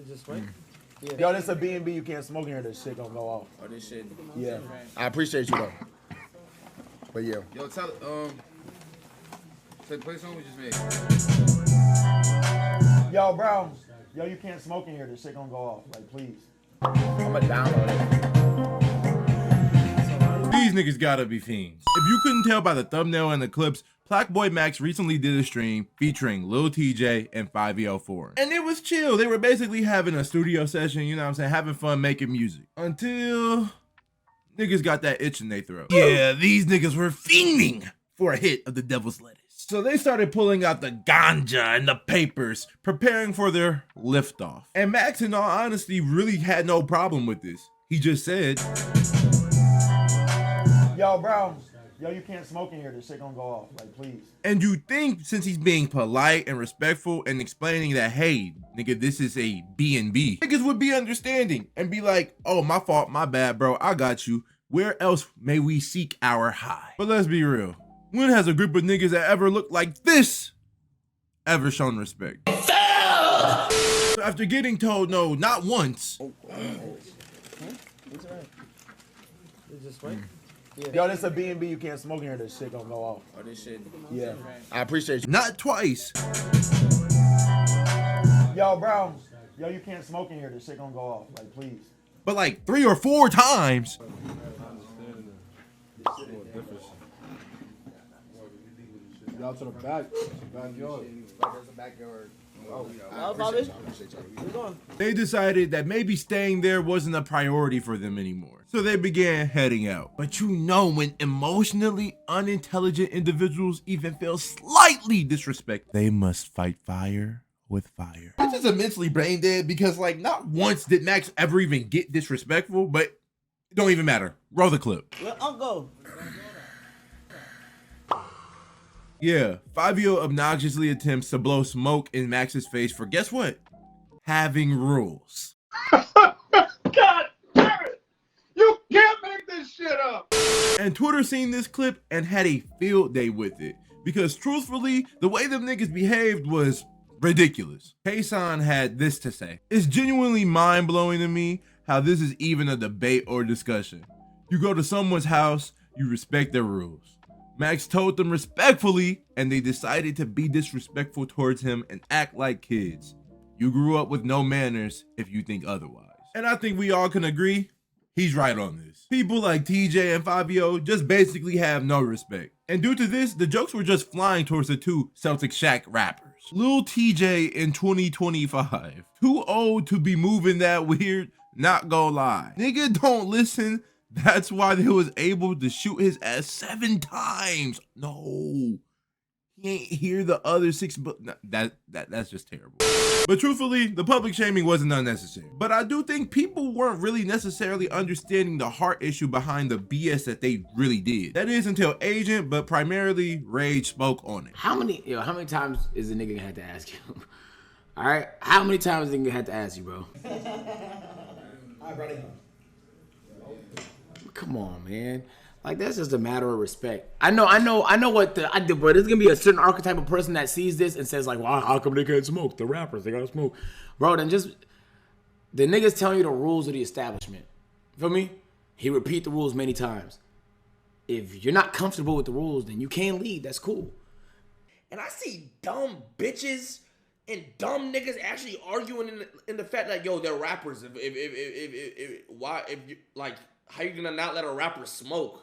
Just right? Yeah. Yo, this a B&B. You can't smoke in here. This shit gonna go off. Oh, this shit. Yeah. I appreciate you though. But yeah. Yo, tell say play song we just made. Yo, bro. Yo, you can't smoke in here. This shit gonna go off. Like, please. I'ma download it. These niggas gotta be fiends. If you couldn't tell by the thumbnail and the clips, Plaqueboymax recently did a stream featuring liltjay and fivioforeign. And it was chill. They were basically having a studio session, you know what I'm saying, having fun making music. Until niggas got that itch in their throat. Yeah, these niggas were fiending for a hit of the devil's lettuce. So they started pulling out the ganja and the papers, preparing for their liftoff. And Max, in all honesty, really had no problem with this. He just said, yo, bro. Yo, you can't smoke in here. This shit gonna go off. Like, please. And you think since he's being polite and respectful and explaining that, hey, nigga, this is a B&B, niggas would be understanding and be like, oh, my fault, my bad, bro, I got you. Where else may we seek our high? But let's be real. When has a group of niggas that ever looked like this ever shown respect? So after getting told no, not once. Just right? Yeah. Yo, this a B&B. You can't smoke in here. This shit gonna go off. Oh, this shit. Yeah. I appreciate you. Not twice. Yo, bro. Yo, you can't smoke in here. This shit gonna go off. Like, please. But like 3 or 4 times. Y'all to the back. Backyard. There's a backyard. They decided that maybe staying there wasn't a priority for them anymore. So they began heading out. But you know, when emotionally unintelligent individuals even feel slightly disrespected, they must fight fire with fire. It's just immensely brain dead because like not once did Max ever even get disrespectful, but it don't even matter. Roll the clip. Let Uncle. Yeah, Fivio obnoxiously attempts to blow smoke in Max's face for guess what? Having rules. God damn it! You can't make this shit up! And Twitter seen this clip and had a field day with it. Because truthfully, the way them niggas behaved was ridiculous. Kaicenat had this to say. It's genuinely mind-blowing to me how this is even a debate or discussion. You go to someone's house, you respect their rules. Max told them respectfully, and they decided to be disrespectful towards him and act like kids. You grew up with no manners if you think otherwise. And I think we all can agree, he's right on this. People like Tjay and Fivio just basically have no respect. And due to this, the jokes were just flying towards the two Celtic Shack rappers. liltjay in 2025. Too old to be moving that weird, not gonna lie. Nigga don't listen. That's why they was able to shoot his ass 7 times. No, he ain't hear the other 6, but that's just terrible. But truthfully, the public shaming wasn't unnecessary. But I do think people weren't really necessarily understanding the heart issue behind the BS that they really did. That is until Agent, but primarily Rage spoke on it. How many times is the nigga gonna have to ask you? All right, how many times is the nigga have to ask you, bro? All right, buddy. Come on, man. Like, that's just a matter of respect. I know what I did, but there's gonna be a certain archetype of person that sees this and says like, well, how come they can't smoke? The rappers, they gotta smoke. Bro, then just, the nigga's telling you the rules of the establishment. Feel me? He repeat the rules many times. If you're not comfortable with the rules, then you can't leave. That's cool. And I see dumb bitches and dumb niggas actually arguing in the fact that, yo, they're rappers. How you gonna not let a rapper smoke?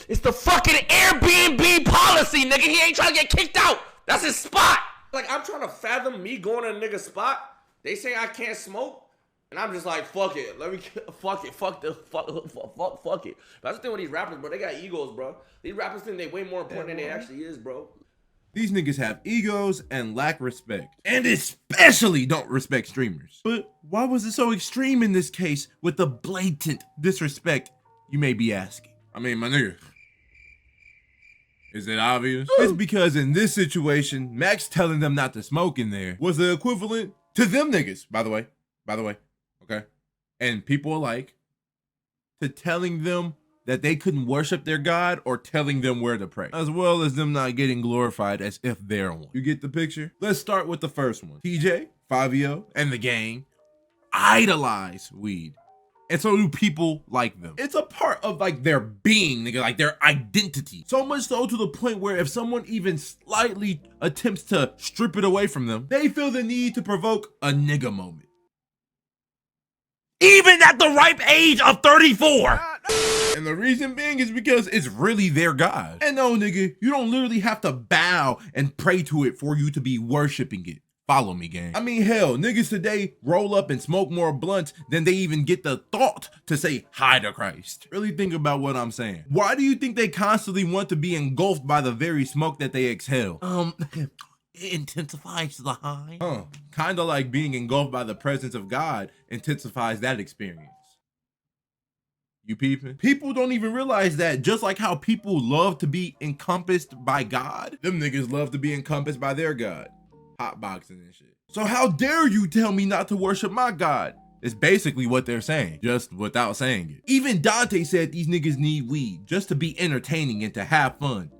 It's the fucking Airbnb policy, nigga. He ain't trying to get kicked out. That's his spot. Like, I'm trying to fathom me going to a nigga's spot. They say I can't smoke, and I'm just like, fuck it. Fuck it. Fuck it. That's the thing with these rappers, bro. They got egos, bro. These rappers think they way more important than they actually is, bro. These niggas have egos and lack respect. And especially don't respect streamers. But why was it so extreme in this case with the blatant disrespect, you may be asking? I mean, my nigga, is it obvious? It's because in this situation, Max telling them not to smoke in there was the equivalent to them niggas, by the way, okay? And people alike, to telling them that they couldn't worship their God or telling them where to pray, as well as them not getting glorified as if they're one. You get the picture? Let's start with the first one. Tjay, Fivio, and the gang idolize weed. And so do people like them. It's a part of like their being, nigga, like their identity. So much so to the point where if someone even slightly attempts to strip it away from them, they feel the need to provoke a nigga moment. Even at the ripe age of 34. And the reason being is because it's really their God. And no, nigga, you don't literally have to bow and pray to it for you to be worshiping it. Follow me, gang. I mean, hell, niggas today roll up and smoke more blunts than they even get the thought to say hi to Christ. Really think about what I'm saying. Why do you think they constantly want to be engulfed by the very smoke that they exhale? It intensifies the high. Kind of like being engulfed by the presence of God intensifies that experience. You peeping? People don't even realize that just like how people love to be encompassed by God, them niggas love to be encompassed by their God. Hotboxing and shit. So how dare you tell me not to worship my God? It's basically what they're saying, just without saying it. Even Dante said these niggas need weed just to be entertaining and to have fun.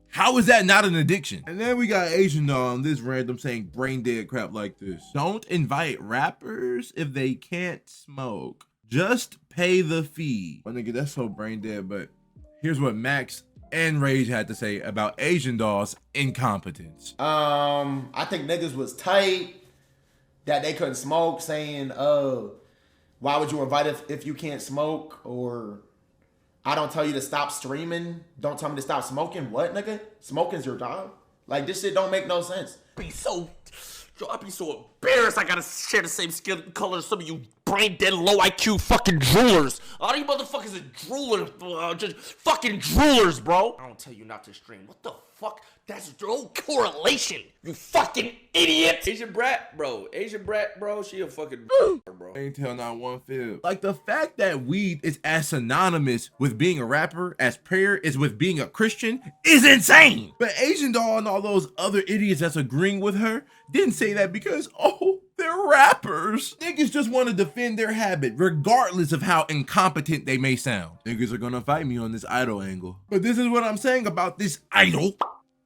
How is that not an addiction? And then we got Asian on this random saying brain dead crap like this. Don't invite rappers if they can't smoke. Just pay the fee. Oh, nigga, that's so brain dead, but here's what Max and Rage had to say about Asian doll's incompetence. I think niggas was tight that they couldn't smoke, saying, why would you invite if you can't smoke? Or I don't tell you to stop streaming. Don't tell me to stop smoking. What, nigga? Smoking's your job? Like, this shit don't make no sense. I'd be so embarrassed I gotta share the same skin color as some of you brain dead low IQ fucking droolers. All you motherfuckers are droolers, just fucking droolers, bro. I don't tell you not to stream. What the fuck? That's no correlation, you fucking idiot. Asian brat, bro, she a fucking bro. Ain't tell not one fib. Like the fact that weed is as synonymous with being a rapper as prayer is with being a Christian is insane. But Asian doll and all those other idiots that's agreeing with her didn't say that because, oh, they're rappers. Niggas just want to defend their habit regardless of how incompetent they may sound. Niggas are gonna fight me on this idol angle. But this is what I'm saying about this idol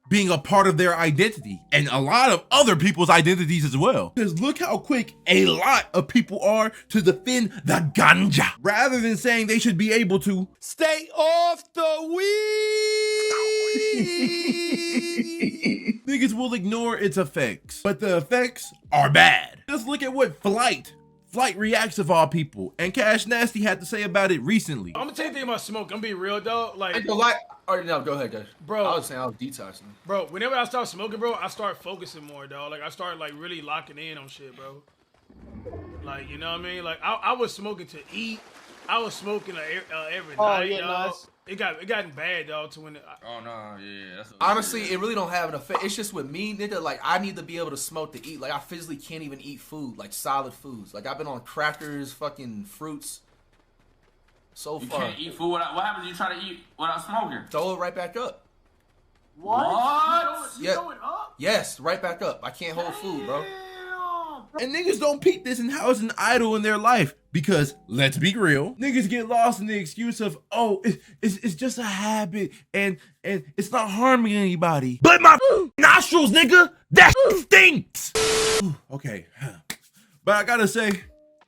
being a part of their identity and a lot of other people's identities as well. Because look how quick a lot of people are to defend the ganja rather than saying they should be able to stay off the weed. Niggas will ignore its effects, but the effects are bad. Just look at what Flight reacts of all people, and Cash Nasty had to say about it recently. I'm gonna tell you the thing about smoke. I'm gonna be real though. Like, no, go ahead, guys. Bro, I was saying I was detoxing. Bro, whenever I start smoking, bro, I start focusing more, dog. Like, I start like really locking in on shit, bro. Like, you know what I mean? Like, I was smoking to eat. I was smoking every night, yeah, dog. nice. It gotten bad, dog. To when Honestly, it really don't have an effect. It's just with me, nigga. Like, I need to be able to smoke to eat. Like, I physically can't even eat food, like solid foods. Like, I've been on crackers, fucking fruits. So far. You can't eat food without. What happens if you try to eat without smoking? Throw it right back up. What? You going up? Yes, right back up. I can't hold food, bro. And niggas don't peep this and how it's an idol in their life because, let's be real, niggas get lost in the excuse of, oh, it's just a habit and it's not harming anybody. But my nostrils, nigga, that stinks. Okay, but I gotta say,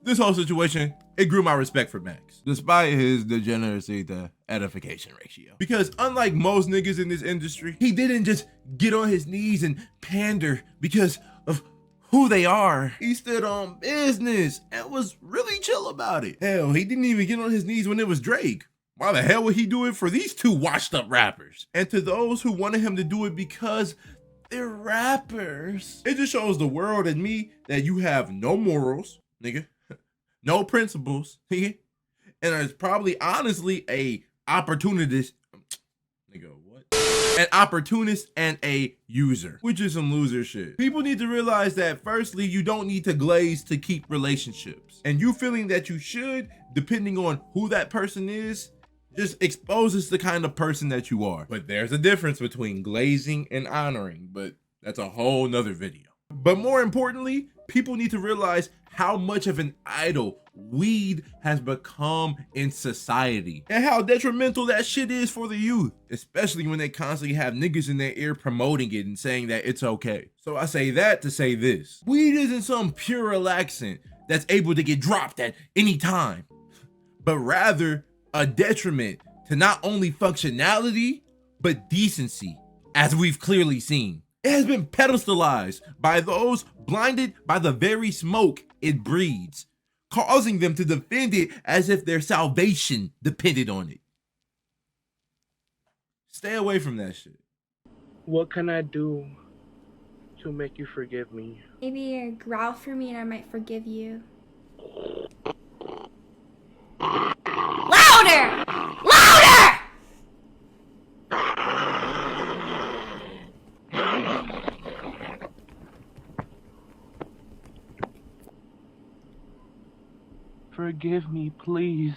this whole situation, it grew my respect for Max, despite his degeneracy to edification ratio. Because unlike most niggas in this industry, he didn't just get on his knees and pander because of who they are. He stood on business and was really chill about it. Hell, he didn't even get on his knees when it was Drake. Why the hell would he do it for these two washed up rappers? And to those who wanted him to do it because they're rappers, it just shows the world and me that you have no morals, nigga, no principles, nigga, and it's probably honestly a opportunist, nigga, what? An opportunist and a user, which is some loser shit. People need to realize that firstly, you don't need to glaze to keep relationships. And you feeling that you should, depending on who that person is, just exposes the kind of person that you are. But there's a difference between glazing and honoring, but that's a whole nother video. But more importantly, people need to realize how much of an idol weed has become in society and how detrimental that shit is for the youth, especially when they constantly have niggas in their ear promoting it and saying that it's okay. So I say that to say this: weed isn't some pure relaxant that's able to get dropped at any time, but rather a detriment to not only functionality, but decency, as we've clearly seen. It has been pedestalized by those blinded by the very smoke it breeds, causing them to defend it as if their salvation depended on it. Stay away from that shit. What can I do to make you forgive me? Maybe growl for me and I might forgive you. Louder! Louder! Forgive me, please.